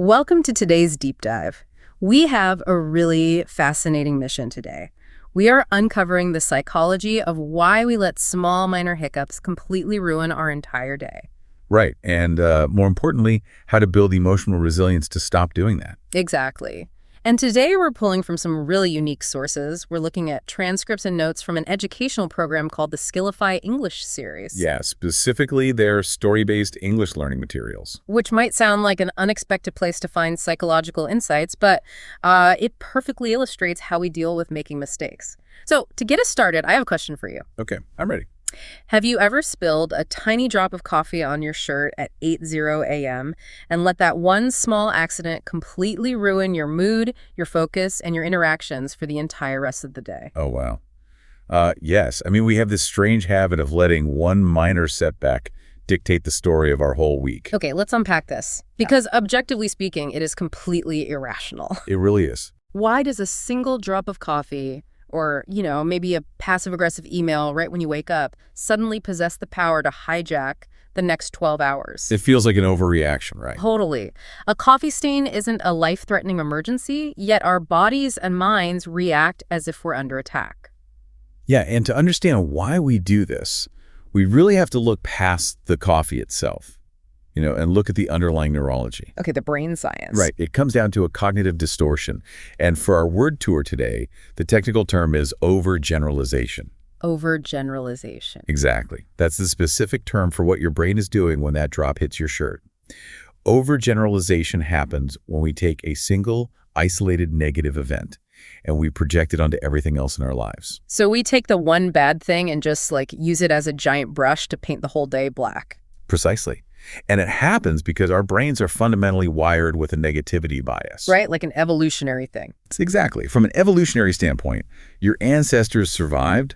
Welcome to today's deep dive. We have a really fascinating mission today. We are uncovering the psychology of why we let small minor hiccups completely ruin our entire day. Right. And more importantly, how to build emotional resilience to stop doing that. Exactly. And today we're pulling from some really unique sources. We're looking at transcripts and notes from an educational program called the Skillify English series. Yeah, specifically their story-based English learning materials. Which might sound like an unexpected place to find psychological insights, but it perfectly illustrates how we deal with making mistakes. So to get us started, I have a question for you. Okay, I'm ready. Have you ever spilled a tiny drop of coffee on your shirt at 8:00 a.m. and let that one small accident completely ruin your mood, your focus, and your interactions for the entire rest of the day? Oh, wow. Yes. I mean, we have this strange habit of letting one minor setback dictate the story of our whole week. Okay, let's unpack this. Because objectively speaking, it is completely irrational. It really is. Why does a single drop of coffee or, maybe a passive-aggressive email right when you wake up suddenly possess the power to hijack the next 12 hours? It feels like an overreaction, right? Totally. A coffee stain isn't a life-threatening emergency, yet our bodies and minds react as if we're under attack. Yeah, and to understand why we do this, we really have to look past the coffee itself, and look at the underlying neurology. Okay, the brain science. Right. It comes down to a cognitive distortion. And for our word tour today, the technical term is overgeneralization. Overgeneralization. Exactly. That's the specific term for what your brain is doing when that drop hits your shirt. Overgeneralization happens when we take a single, isolated negative event and we project it onto everything else in our lives. So we take the one bad thing and just use it as a giant brush to paint the whole day black. Precisely. And it happens because our brains are fundamentally wired with a negativity bias. Right? Like an evolutionary thing. Exactly. From an evolutionary standpoint, your ancestors survived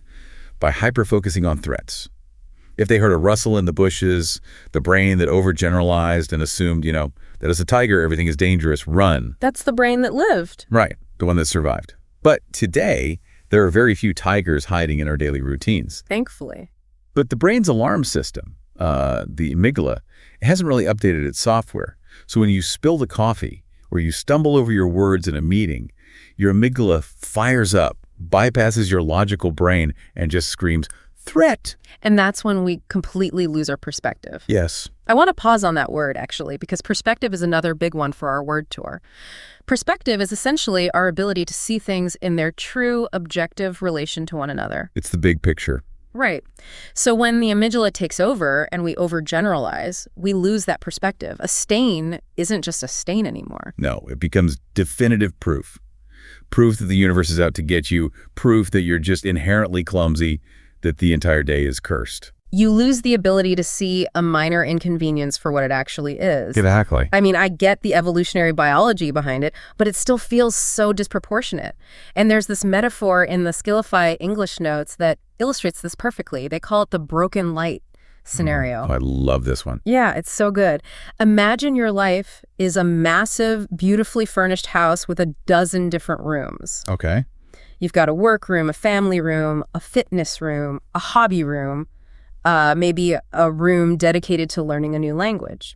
by hyper-focusing on threats. If they heard a rustle in the bushes, the brain that overgeneralized and assumed, that as a tiger, everything is dangerous, run. That's the brain that lived. Right. The one that survived. But today, there are very few tigers hiding in our daily routines. Thankfully. But the brain's alarm system, the amygdala, it hasn't really updated its software. So when you spill the coffee or you stumble over your words in a meeting, your amygdala fires up, bypasses your logical brain, and just screams, threat. And that's when we completely lose our perspective. Yes. I want to pause on that word, actually, because perspective is another big one for our word tour. Perspective is essentially our ability to see things in their true, objective relation to one another. It's the big picture. Right. So when the amygdala takes over and we overgeneralize, we lose that perspective. A stain isn't just a stain anymore. No, it becomes definitive proof. Proof that the universe is out to get you. Proof that you're just inherently clumsy, that the entire day is cursed. You lose the ability to see a minor inconvenience for what it actually is. Exactly. I mean, I get the evolutionary biology behind it, but it still feels so disproportionate. And there's this metaphor in the Skillify English notes that illustrates this perfectly. They call it the broken light scenario. Oh, I love this one. Yeah, it's so good. Imagine your life is a massive, beautifully furnished house with a dozen different rooms. Okay. You've got a work room, a family room, a fitness room, a hobby room, maybe a room dedicated to learning a new language.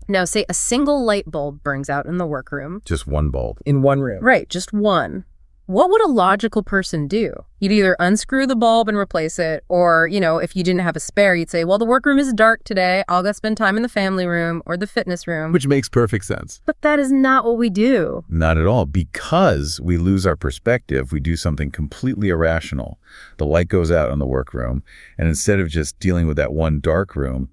Now, say a single light bulb burns out in the workroom. Just one bulb. In one room. Right, just one. What would a logical person do? You'd either unscrew the bulb and replace it, or, if you didn't have a spare, you'd say, well, the workroom is dark today. I'll go spend time in the family room or the fitness room. Which makes perfect sense. But that is not what we do. Not at all. Because we lose our perspective, we do something completely irrational. The light goes out in the workroom, and instead of just dealing with that one dark room,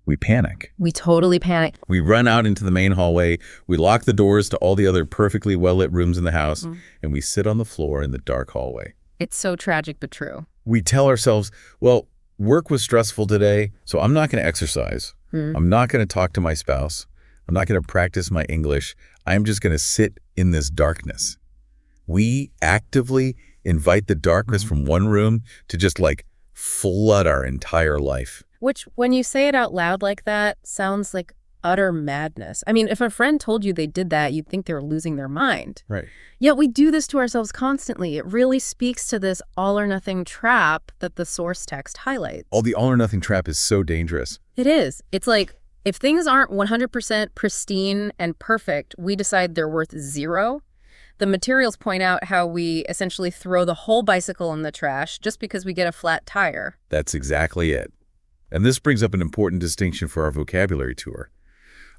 we panic. We totally panic. We run out into the main hallway, we lock the doors to all the other perfectly well-lit rooms in the house, and we sit on the floor in the dark hallway. It's so tragic but true. We tell ourselves, well, work was stressful today, so I'm not going to exercise. I'm not going to talk to my spouse. I'm not going to practice my English. I'm just going to sit in this darkness. We actively invite the darkness from one room to just flood our entire life. Which, when you say it out loud like that, sounds like utter madness. I mean, if a friend told you they did that, you'd think they were losing their mind. Right. Yet we do this to ourselves constantly. It really speaks to this all-or-nothing trap that the source text highlights. The all-or-nothing trap is so dangerous. It is. It's like If things aren't 100% pristine and perfect, we decide they're worth 0. The materials point out how we essentially throw the whole bicycle in the trash just because we get a flat tire. That's exactly it. And this brings up an important distinction for our vocabulary tour.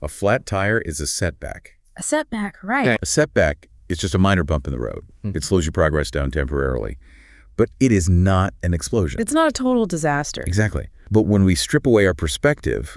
A flat tire is a setback. A setback, right. A setback is just a minor bump in the road. It slows your progress down temporarily. But it is not an explosion. It's not a total disaster. Exactly. But when we strip away our perspective,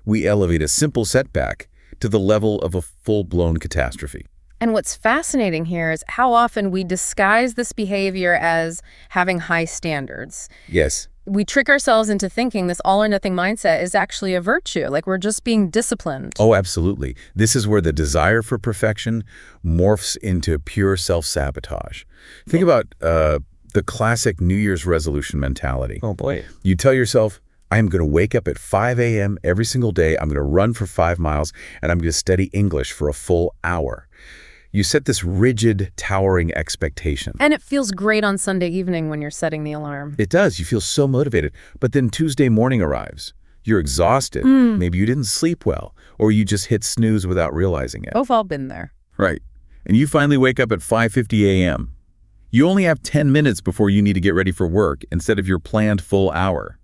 we elevate a simple setback to the level of a full-blown catastrophe. And what's fascinating here is how often we disguise this behavior as having high standards. Yes. We trick ourselves into thinking this all-or-nothing mindset is actually a virtue, like we're just being disciplined. Oh, absolutely. This is where the desire for perfection morphs into pure self-sabotage. Think about the classic New Year's resolution mentality. Oh, boy. You tell yourself, I am going to wake up at 5 a.m. every single day. I'm going to run for 5 miles, and I'm going to study English for a full hour. You set this rigid, towering expectation. And it feels great on Sunday evening when you're setting the alarm. It does. You feel so motivated. But then Tuesday morning arrives. You're exhausted. Maybe you didn't sleep well, or you just hit snooze without realizing it. We've all been there. Right. And you finally wake up at 5:50 a.m. You only have 10 minutes before you need to get ready for work instead of your planned full hour.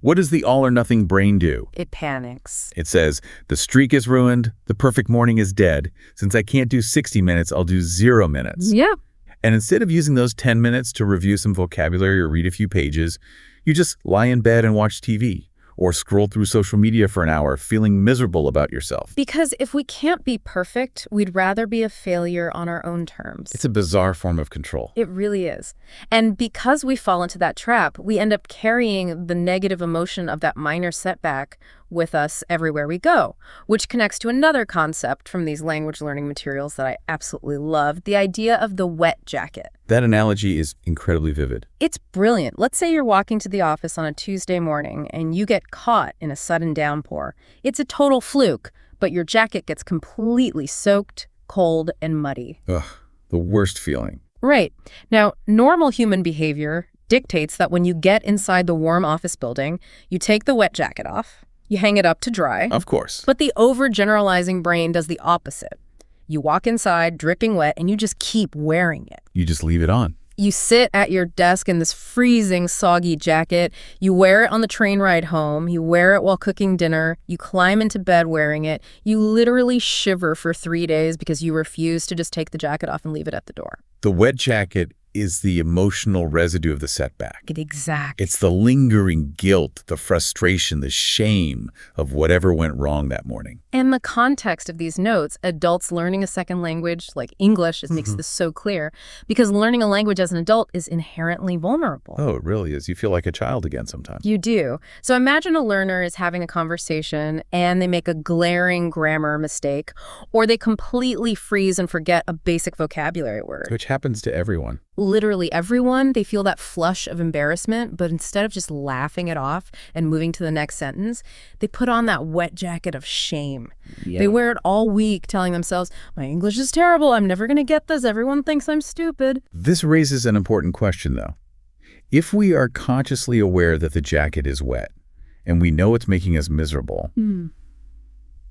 What does the all-or-nothing brain do? It panics. It says, the streak is ruined, the perfect morning is dead. Since I can't do 60 minutes, I'll do 0 minutes. Yeah. And instead of using those 10 minutes to review some vocabulary or read a few pages, you just lie in bed and watch TV. Or scroll through social media for an hour, feeling miserable about yourself. Because if we can't be perfect, we'd rather be a failure on our own terms. It's a bizarre form of control. It really is. And because we fall into that trap, we end up carrying the negative emotion of that minor setback with us everywhere we go, which connects to another concept from these language learning materials that I absolutely love, the idea of the wet jacket. That analogy is incredibly vivid. It's brilliant. Let's say you're walking to the office on a Tuesday morning and you get caught in a sudden downpour. It's a total fluke, but your jacket gets completely soaked, cold, and muddy. Ugh, the worst feeling. Right. Now, normal human behavior dictates that when you get inside the warm office building, you take the wet jacket off, you hang it up to dry. Of course. But the overgeneralizing brain does the opposite. You walk inside, dripping wet, and you just keep wearing it. You just leave it on. You sit at your desk in this freezing, soggy jacket. You wear it on the train ride home. You wear it while cooking dinner. You climb into bed wearing it. You literally shiver for 3 days because you refuse to just take the jacket off and leave it at the door. The wet jacket is the emotional residue of the setback. Exactly. It's the lingering guilt, the frustration, the shame of whatever went wrong that morning. And the context of these notes, adults learning a second language like English, makes this so clear, because learning a language as an adult is inherently vulnerable. Oh, it really is. You feel like a child again sometimes. You do. So imagine a learner is having a conversation and they make a glaring grammar mistake, or they completely freeze and forget a basic vocabulary word. Which happens to everyone. Literally everyone, they feel that flush of embarrassment, but instead of just laughing it off and moving to the next sentence, they put on that wet jacket of shame. Yeah. They wear it all week, telling themselves, my English is terrible, I'm never going to get this, everyone thinks I'm stupid. This raises an important question, though. If we are consciously aware that the jacket is wet, and we know it's making us miserable,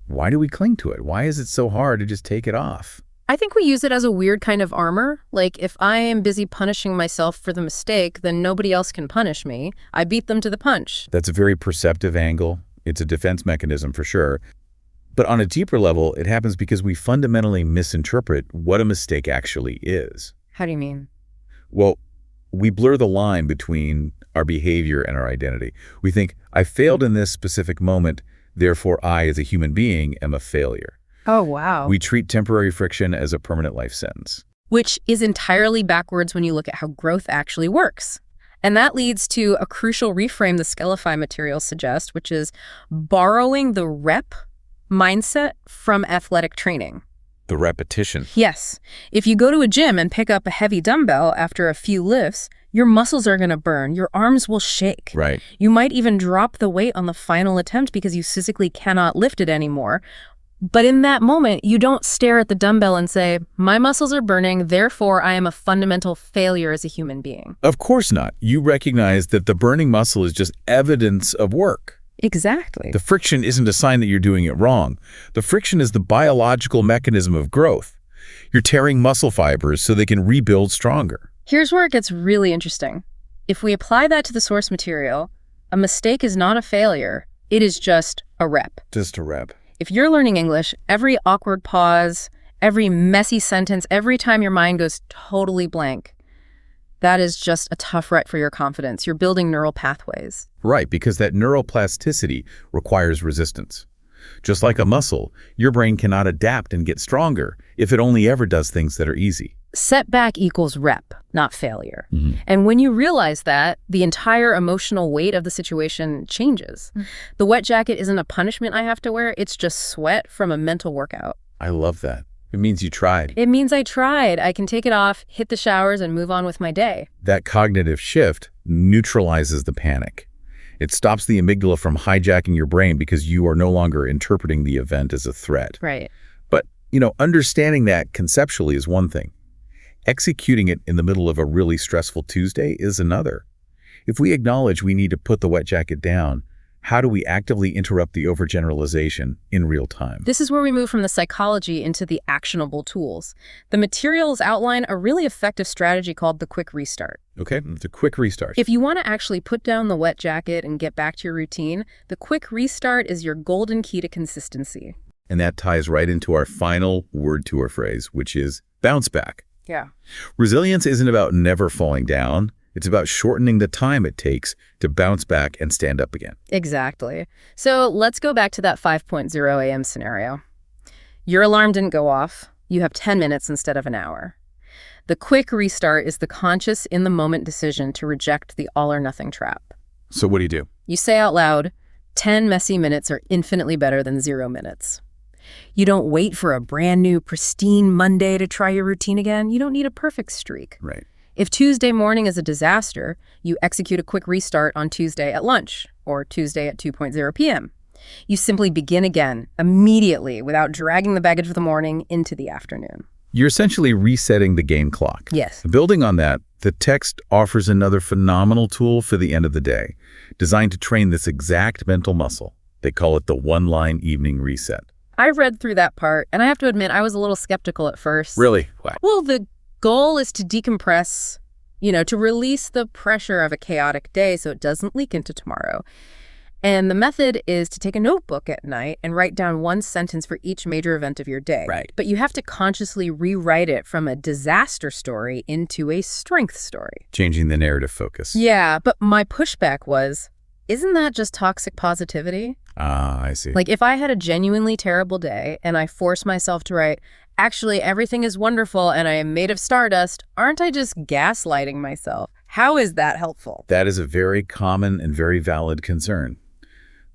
why do we cling to it? Why is it so hard to just take it off? I think we use it as a weird kind of armor. Like, if I am busy punishing myself for the mistake, then nobody else can punish me. I beat them to the punch. That's a very perceptive angle. It's a defense mechanism for sure. But on a deeper level, it happens because we fundamentally misinterpret what a mistake actually is. How do you mean? Well, we blur the line between our behavior and our identity. We think, I failed in this specific moment, therefore I, as a human being, am a failure. Oh, wow. We treat temporary friction as a permanent life sentence. Which is entirely backwards when you look at how growth actually works. And that leads to a crucial reframe the Skelify materials suggest, which is borrowing the rep mindset from athletic training. The repetition. Yes. If you go to a gym and pick up a heavy dumbbell after a few lifts, your muscles are going to burn. Your arms will shake. Right. You might even drop the weight on the final attempt because you physically cannot lift it anymore. But in that moment, you don't stare at the dumbbell and say, my muscles are burning, therefore I am a fundamental failure as a human being. Of course not. You recognize that the burning muscle is just evidence of work. Exactly. The friction isn't a sign that you're doing it wrong. The friction is the biological mechanism of growth. You're tearing muscle fibers so they can rebuild stronger. Here's where it gets really interesting. If we apply that to the source material, a mistake is not a failure. It is just a rep. Just a rep. If you're learning English, every awkward pause, every messy sentence, every time your mind goes totally blank, that is just a tough rut for your confidence. You're building neural pathways. Right, because that neuroplasticity requires resistance. Just like a muscle, your brain cannot adapt and get stronger if it only ever does things that are easy. Setback equals rep, not failure. Mm-hmm. And when you realize that, the entire emotional weight of the situation changes. The wet jacket isn't a punishment I have to wear. It's just sweat from a mental workout. I love that. It means you tried. It means I tried. I can take it off, hit the showers, and move on with my day. That cognitive shift neutralizes the panic. It stops the amygdala from hijacking your brain because you are no longer interpreting the event as a threat. Right. But, understanding that conceptually is one thing. Executing it in the middle of a really stressful Tuesday is another. If we acknowledge we need to put the wet jacket down, how do we actively interrupt the overgeneralization in real time? This is where we move from the psychology into the actionable tools. The materials outline a really effective strategy called the quick restart. Okay, the quick restart. If you want to actually put down the wet jacket and get back to your routine, the quick restart is your golden key to consistency. And that ties right into our final word tour phrase, which is bounce back. Yeah. Resilience isn't about never falling down. It's about shortening the time it takes to bounce back and stand up again. Exactly. So let's go back to that 5:00 a.m. scenario. Your alarm didn't go off. You have 10 minutes instead of an hour. The quick restart is the conscious, in-the-moment decision to reject the all-or-nothing trap. So what do? You say out loud, 10 messy minutes are infinitely better than 0 minutes. You don't wait for a brand new, pristine Monday to try your routine again. You don't need a perfect streak. Right. If Tuesday morning is a disaster, you execute a quick restart on Tuesday at lunch or Tuesday at 2:00 p.m. You simply begin again immediately without dragging the baggage of the morning into the afternoon. You're essentially resetting the game clock. Yes. Building on that, the text offers another phenomenal tool for the end of the day, designed to train this exact mental muscle. They call it the one-line evening reset. I read through that part, and I have to admit, I was a little skeptical at first. Really? Why? Well, the goal is to decompress, to release the pressure of a chaotic day so it doesn't leak into tomorrow. And the method is to take a notebook at night and write down one sentence for each major event of your day. Right. But you have to consciously rewrite it from a disaster story into a strength story. Changing the narrative focus. Yeah, but my pushback was, isn't that just toxic positivity? Ah, I see. Like, if I had a genuinely terrible day and I force myself to write, actually, everything is wonderful and I am made of stardust, aren't I just gaslighting myself? How is that helpful? That is a very common and very valid concern.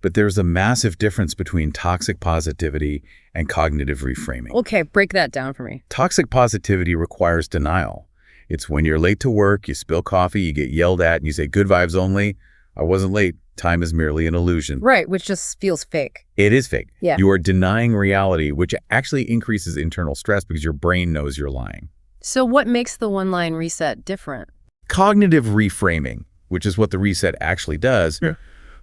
But there's a massive difference between toxic positivity and cognitive reframing. Okay, break that down for me. Toxic positivity requires denial. It's when you're late to work, you spill coffee, you get yelled at, and you say, good vibes only. I wasn't late. Time is merely an illusion. Right, which just feels fake. It is fake. Yeah. You are denying reality, which actually increases internal stress because your brain knows you're lying. So what makes the one-line reset different? Cognitive reframing, which is what the reset actually does,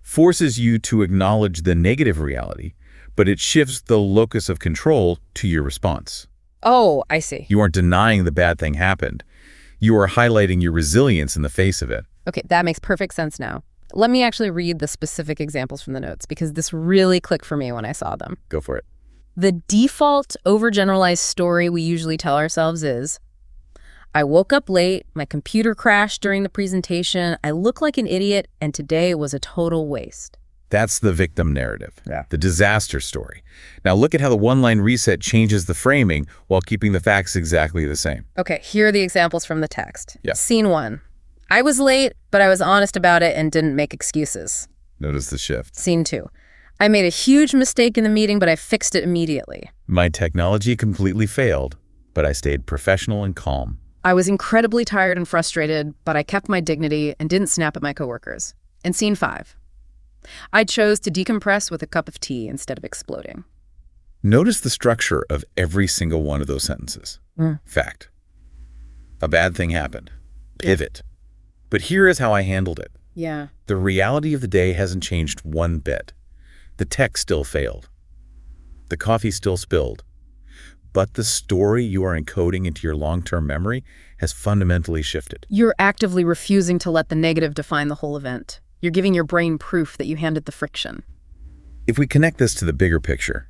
forces you to acknowledge the negative reality, but it shifts the locus of control to your response. Oh, I see. You aren't denying the bad thing happened. You are highlighting your resilience in the face of it. Okay, that makes perfect sense now. Let me actually read the specific examples from the notes because this really clicked for me when I saw them. Go for it. The default overgeneralized story we usually tell ourselves is, I woke up late, my computer crashed during the presentation, I look like an idiot, and today was a total waste. That's the victim narrative, Yeah. the disaster story. Now look at how the one-line reset changes the framing while keeping the facts exactly the same. Okay, here are the examples from the text. Yeah. Scene 1. I was late, but I was honest about it and didn't make excuses. Notice the shift. Scene 2. I made a huge mistake in the meeting, but I fixed it immediately. My technology completely failed, but I stayed professional and calm. I was incredibly tired and frustrated, but I kept my dignity and didn't snap at my coworkers. And scene 5. I chose to decompress with a cup of tea instead of exploding. Notice the structure of every single one of those sentences. Fact. A bad thing happened. Pivot. But here is how I handled it. Yeah. The reality of the day hasn't changed one bit. The tech still failed. The coffee still spilled. But the story you are encoding into your long-term memory has fundamentally shifted. You're actively refusing to let the negative define the whole event. You're giving your brain proof that you handed the friction. If we connect this to the bigger picture,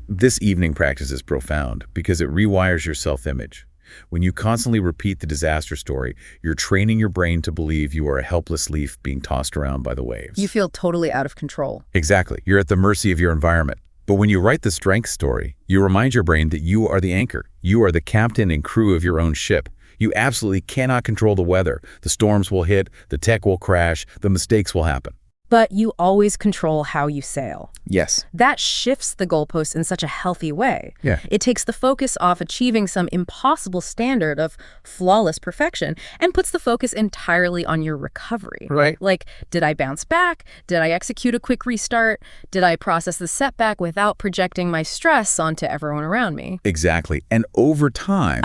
this evening practice is profound because it rewires your self-image. When you constantly repeat the disaster story, you're training your brain to believe you are a helpless leaf being tossed around by the waves. You feel totally out of control. Exactly. You're at the mercy of your environment. But when you write the strength story, you remind your brain that you are the anchor. You are the captain and crew of your own ship. You absolutely cannot control the weather. The storms will hit, the tech will crash, the mistakes will happen. But you always control how you sail. Yes. That shifts the goalpost in such a healthy way. Yeah. It takes the focus off achieving some impossible standard of flawless perfection and puts the focus entirely on your recovery. Right. Like, did I bounce back? Did I execute a quick restart? Did I process the setback without projecting my stress onto everyone around me? Exactly. And over time,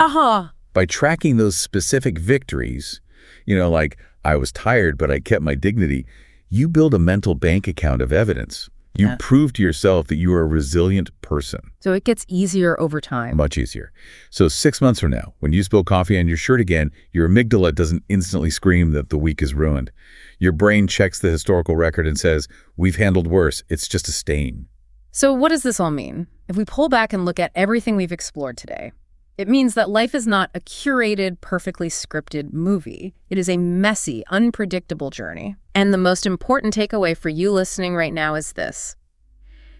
by tracking those specific victories, like I was tired, but I kept my dignity, you build a mental bank account of evidence. You prove to yourself that you are a resilient person. So it gets easier over time. Much easier. So 6 months from now, when you spill coffee on your shirt again, your amygdala doesn't instantly scream that the week is ruined. Your brain checks the historical record and says, we've handled worse. It's just a stain. So what does this all mean? If we pull back and look at everything we've explored today, it means that life is not a curated, perfectly scripted movie. It is a messy, unpredictable journey. And the most important takeaway for you listening right now is this.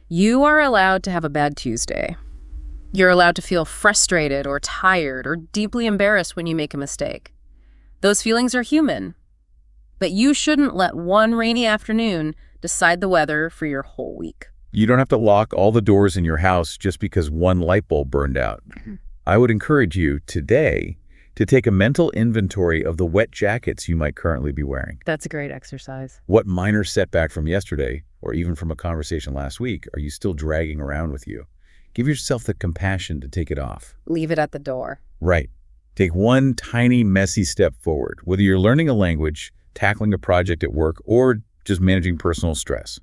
You are allowed to have a bad Tuesday. You're allowed to feel frustrated or tired or deeply embarrassed when you make a mistake. Those feelings are human. But you shouldn't let one rainy afternoon decide the weather for your whole week. You don't have to lock all the doors in your house just because one light bulb burned out. I would encourage you today to take a mental inventory of the wet jackets you might currently be wearing. That's a great exercise. What minor setback from yesterday, or even from a conversation last week, are you still dragging around with you? Give yourself the compassion to take it off. Leave it at the door. Right. Take one tiny, messy step forward, whether you're learning a language, tackling a project at work, or just managing personal stress.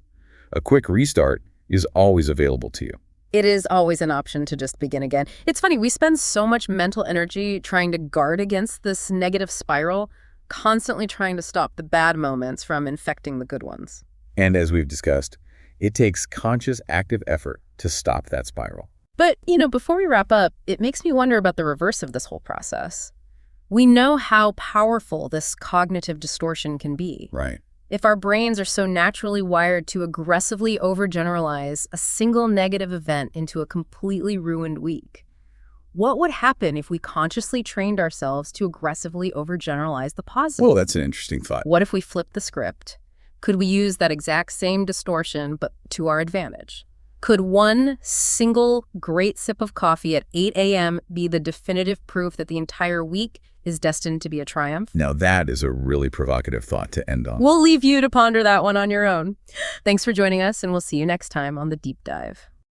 A quick restart is always available to you. It is always an option to just begin again. It's funny, we spend so much mental energy trying to guard against this negative spiral, constantly trying to stop the bad moments from infecting the good ones. And as we've discussed, it takes conscious, active effort to stop that spiral. But, before we wrap up, it makes me wonder about the reverse of this whole process. We know how powerful this cognitive distortion can be. Right. If our brains are so naturally wired to aggressively overgeneralize a single negative event into a completely ruined week, what would happen if we consciously trained ourselves to aggressively overgeneralize the positive? Well, that's an interesting thought. What if we flipped the script? Could we use that exact same distortion, but to our advantage? Could one single great sip of coffee at 8 a.m. be the definitive proof that the entire week is destined to be a triumph? Now that is a really provocative thought to end on. We'll leave you to ponder that one on your own. Thanks for joining us, and we'll see you next time on The Deep Dive.